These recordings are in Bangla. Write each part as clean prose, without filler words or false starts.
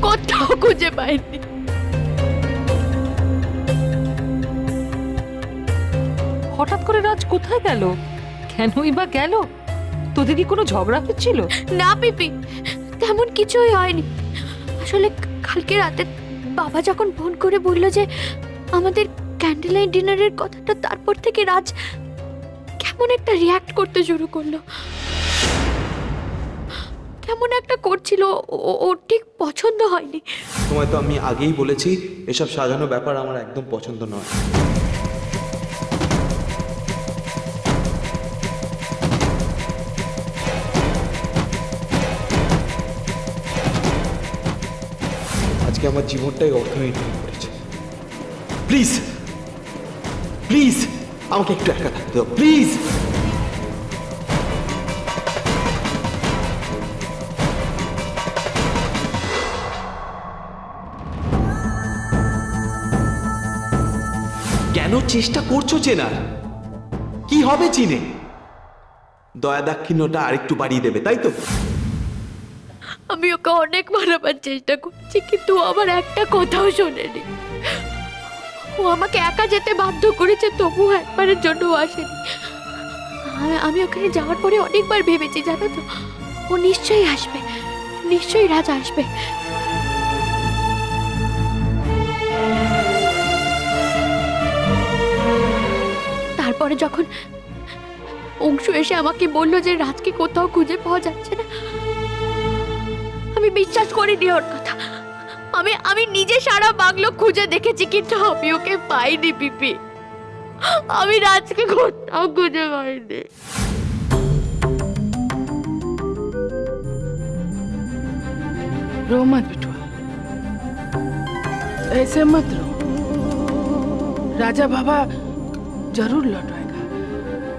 কোথাও খুঁজে পাইনি। হঠাৎ করে রাজ কোথায় গেল? কেনই বা গেল? তোদের কি কোনো ঝগড়া হচ্ছিল? না পিপি, তেমন কিছুই হয়নি। আসলে কালকে রাতে বাবা যখন ফোন করে বলল যে আমাদের ক্যান্ডেল লাইট ডিনারের কথাটা, তারপর থেকে রাজ কেমন একটা রিয়াক্ট করতে শুরু করলো। কেমন একটা করছিল, ওর ঠিক পছন্দ হয়নি। তোমায় তো আমি আগেই বলেছি এসব সাজানো ব্যাপার আমার একদম পছন্দ নয়। আজকে আমার জীবনটাই অর্থহীন হয়ে পড়েছে। প্লিজ প্লিজ আমাকে একটু একা থাকতে দাও, প্লিজ। কেন চেষ্টা করছো চেনার? কি হবে চিনে? দয়া দাক্ষিণ্যটা আরেকটু বাড়িয়ে দেবে, তাই তো? আমি ওকে অনেক মানাবার চেষ্টা করছি, কিন্তু আমার একটা কথাও শোনেনি। ও আমাকে একা যেতে বাধ্য করেছে, তবু একবারের জন্য আসেনি। আমি ওখানে যাওয়ার পরে অনেকবার ভেবেছি, জানো তো, ও নিশ্চয়ই আসবে, নিশ্চয়ই রাজ আসবে। তারপরে যখন অংশু এসে আমাকে বলল যে রাজকে কোথাও খুঁজে পাওয়া যাচ্ছে না, আমি বিশ্বাস করিনি ওর কথা। আমি নিজে সারা বাংলো খুঁজে দেখেছি, কিন্তু আমি ওকে পাইনি পিপি। আমি রাজকে কোথাও খুঁজে পাইনি। रो मत बिटुआ, ऐसे मत रो। राजा बाबा जरूर लौट आएगा,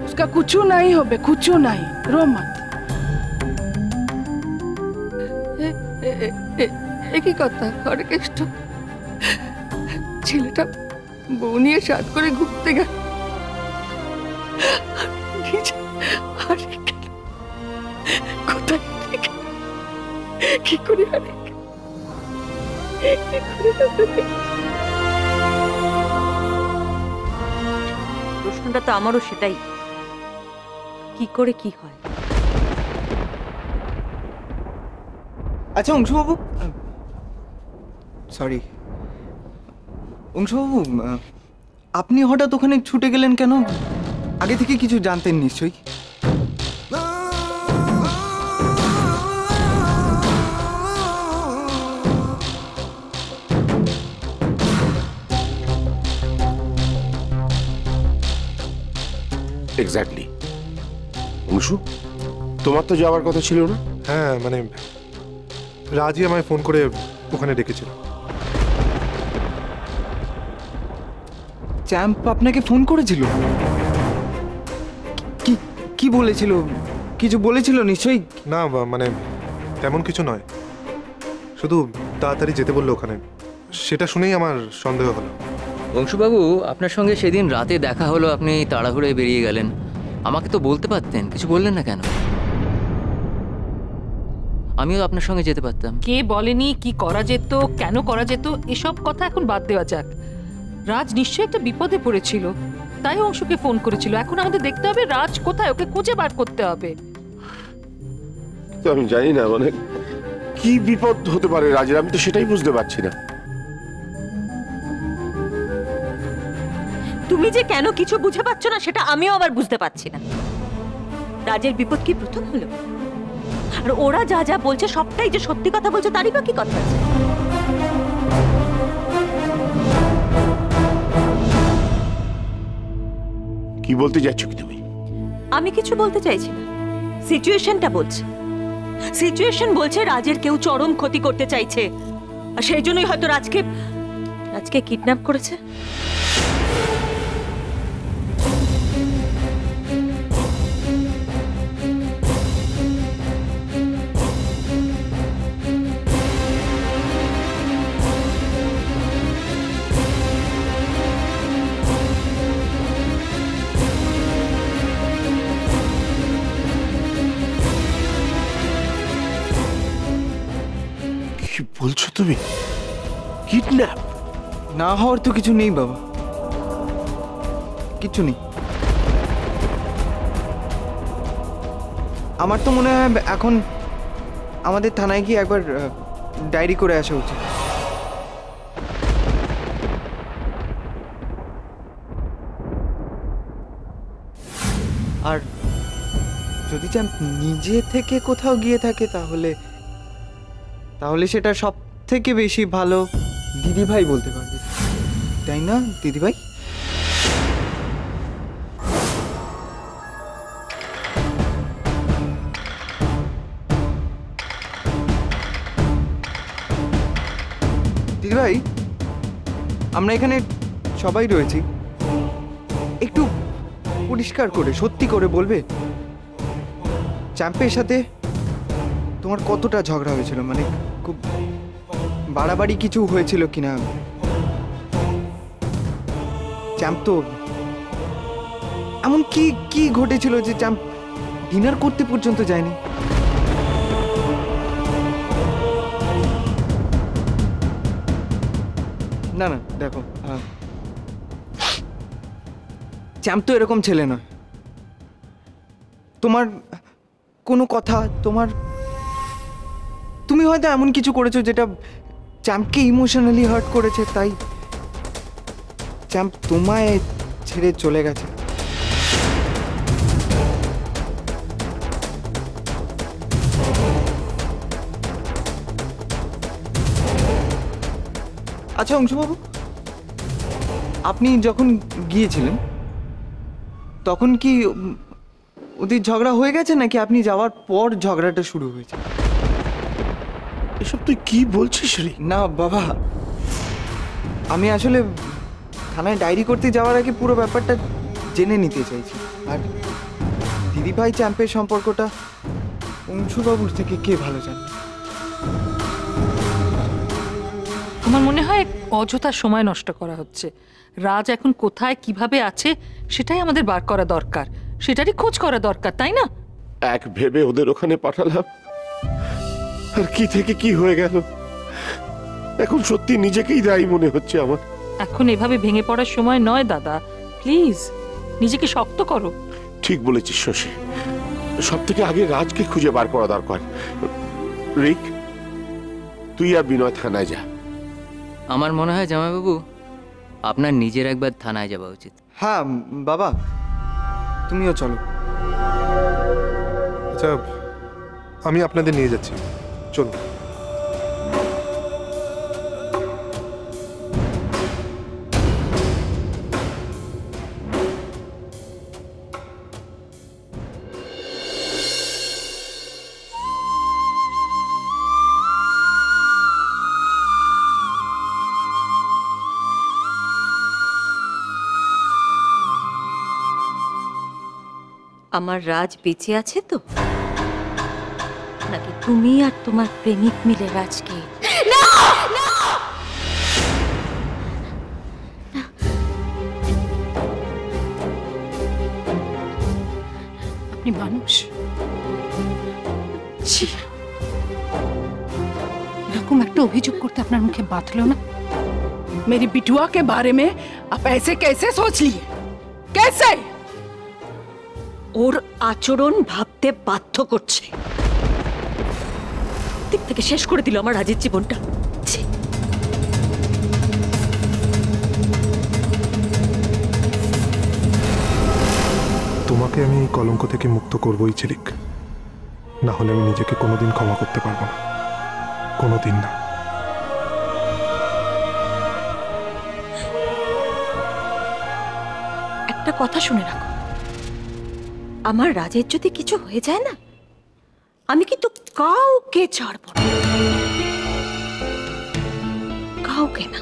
उसका कुछ नहीं हो बे, कुछ नहीं। रो मत। একই কথা, হরেকৃষ্ণ ছেলেটা বউ নিয়ে সাত করে ঘুরতে গেল, কোথায় কি করে প্রশ্নটা তো আমারও সেটাই, কি করে কি হয়। আচ্ছা অংশুবাবু, সরি অংশুবাবু, আপনি হঠাৎ ওখানে ছুটে গেলেন কেন? আগে থেকে কিছু জানতেন নিশ্চয়ই। এক্স্যাক্টলি। অংশু, তোমার তো যাওয়ার কথা ছিল না? হ্যাঁ, মানে রাজি আমায় ফোন করে ওখানে ডেকেছিল। চ্যাম্প আপনাকে ফোন করেছিল? কি কি বলেছিল? কিছু বলেছিল নিশ্চয়ই? না, মানে তেমন কিছু নয়, শুধু তাড়াতাড়ি যেতে বললো ওখানে। সেটা শুনেই আমার সন্দেহ হলো। অংশুবাবু, আপনার সঙ্গে সেদিন রাতে দেখা হলো, আপনি তাড়াহুড়োয় বেরিয়ে গেলেন। আমাকে তো বলতে পারতেন, কিছু বললেন না কেন? আমিও আপনার সঙ্গে যেতে পারতাম। কে বলেনি, কি করা যেত, কেন করা যেত, এসব কথা এখন বাদ দেওয়া যাক। রাজ নিশ্চয়ই একটা বিপদে পড়েছিল, তাই অংশুকে ফোন করেছিল। এখন আমাদের দেখতে হবে রাজ কোথায়, ওকে খুঁজে বার করতে হবে। তো আমি জানি না, মানে কি বিপদ হতে পারে রাজের, আমি তো সেটাই বুঝতে পারছি না। তুমি যে কেন কিছু বুঝে পাচ্ছ না সেটা আমিও আবার বুঝতে পারছি না। রাজের বিপদ কি প্রথম হলো? আর ওরা যা যা বলছে সবটাই যে সত্যি কথা বলছে, তারই বা কি কথা আছে? কি বলতে যাচ্ছ কি তুমি? আমি কিছু বলতে চাইছি না, সিচুয়েশনটা বলছে। সিচুয়েশন বলছে রাজের কেউ চরম ক্ষতি করতে চাইছে, আর সেই জন্যই হয়তো রাজকে কিডন্যাপ করেছে। বলছো তুমি? কিডন্যাপ? না হওয়ার তো কিছু নেই বাবা, কিছু নেই। আমার তো মনে হয় এখন আমাদের থানায় গিয়ে একবার ডায়েরি করে আসা উচিত। আর যদি চ্যাম্প নিজে থেকে কোথাও গিয়ে থাকে তাহলে সেটা সব থেকে বেশি ভালো দিদিভাই বলতে পারবে, তাই না দিদিভাই? দিদিভাই, আমরা এখানে সবাই রয়েছি, একটু পরিষ্কার করে সত্যি করে বলবে চ্যাম্পের সাথে তোমার কতটা ঝগড়া হয়েছিল, মানে খুব বাড়াবাড়ি কিছু হয়েছিল কিনা? চ্যাম্প তো এমন কি ঘটেছিল যে চ্যাম্প ডিনার করতে পর্যন্ত যায়নি? না না দেখো, চ্যাম্প তো এরকম ছেলে নয়। তোমার কোনো কথা, তুমি হয়তো এমন কিছু করেছো যেটা চ্যাম্পকে ইমোশনালি হার্ট করেছে, তাই চ্যাম্প তোমায় ছেড়ে চলে গেছে। আচ্ছা অংশুবাবু, আপনি যখন গিয়েছিলেন তখন কি ওদের ঝগড়া হয়ে গেছে নাকি আপনি যাওয়ার পর ঝগড়াটা শুরু হয়েছে? এসব তুই কি বলছিস রে? না বাবা, আমি আসলে থানায় ডায়েরি করতে যাওয়ার আগে পুরো ব্যাপারটা জেনে নিতে চাইছি। আর দিদিভাই চ্যাম্পের সম্পর্কটা অংশুবাবুর থেকে কে ভালো জানে? আমার মনে হয় অযথা সময় নষ্ট করা হচ্ছে। রাজ এখন কোথায় কিভাবে আছে সেটাই আমাদের বার করা দরকার, সেটারই খোঁজ করা দরকার, তাই না? এক ভেবে ওদের ওখানে পাঠালাম, আর কি থেকে কি হয়ে গেল। এখন সত্যি নিজেকেই দায়ী মনে হচ্ছে আমার। এখন এভাবে ভেঙে পড়ার সময় নয় দাদা, প্লিজ নিজেকে শক্ত করো। ঠিক বলেছিস শশী, সব থেকে আগে রাজকে খুঁজে বার করা দরকার। রিক, তুই আর বিনয় থানায় যা। আমার মনে হয় জামাইবাবু আপনার নিজের একবার থানায় যাওয়া উচিত। হ্যাঁ বাবা, তুমিও চলো। আচ্ছা, আমি আপনাদের নিয়ে যাচ্ছি, চলুন। আমার রাজ বেঁচে আছে তো, নাকি তুমি আর তোমার প্রেমিক মিলে রাজকে? আপনি মানুষ, ছি, এরকম একটা অভিযোগ করতে আপনার মুখে বাঁধলো না? मेरी बिटुआ के बारे में आप ऐसे कैसे सोच लिए? कैसे? ওর আচরণ ভাবতে বাধ্য করছে, দিক থেকে শেষ করে দিল আমার রাজের জীবনটা। তোমাকে আমি এই কলঙ্ক থেকে মুক্ত করবই ঝিলিক, না হলে আমি নিজেকে কোনোদিন ক্ষমা করতে পারবো না, কোনোদিন না। একটা কথা শুনে রাখো, আমার রাজের যদি কিছু হয়ে যায় না, আমি কিন্তু কাউকে ছাড়বো না, কাউকে না।